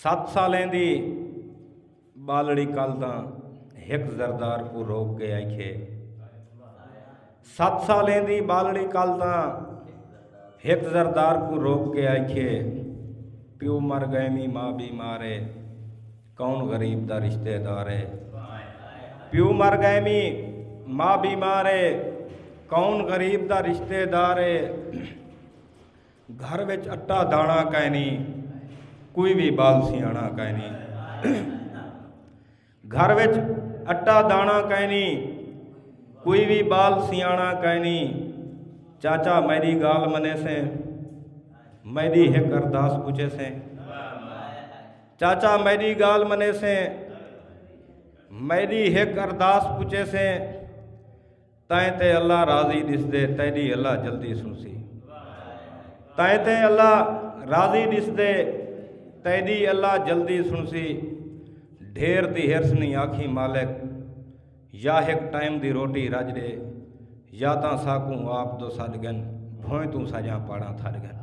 7 सालें दी बालड़ी कल तां हिक जरदार को रोक के आखे। 7 सालें दी बालड़ी कल तां हिक जरदार को रोक के आखे। प्यो मर गए मी माँ बीमार है, कौन गरीब दा रिश्तेदार है। प्यो मर गए मी माँ बीमार है, कौन गरीब दा रिश्तेदार है। घर विच अट्टा दाना कैनी, कोई भी बाल सियाणा कैनी। घर विच अट्टा दाना कैनी, कोई भी बाल सियाणा कैनी। चाचा मेरी गाल मने से, मेरी हिक अरदास पूछे से। चाचा मेरी गाल मने से, मेरी हिक अरदास पूछे से। तैं ते अल्लाह राजी दिसदे, तेरी अल्लाह जल्दी सुनसी। तैं ते अल्लाह राजी दिसदे, तेरी अल्लाह जल्दी सुनसी। ढेर दी हिरस नहीं आखी मालिक, या एक टाइम दी रोटी रज दे, या तां साकू आप दो सद गन, भोए तू सजा पाड़ा थड़ गन।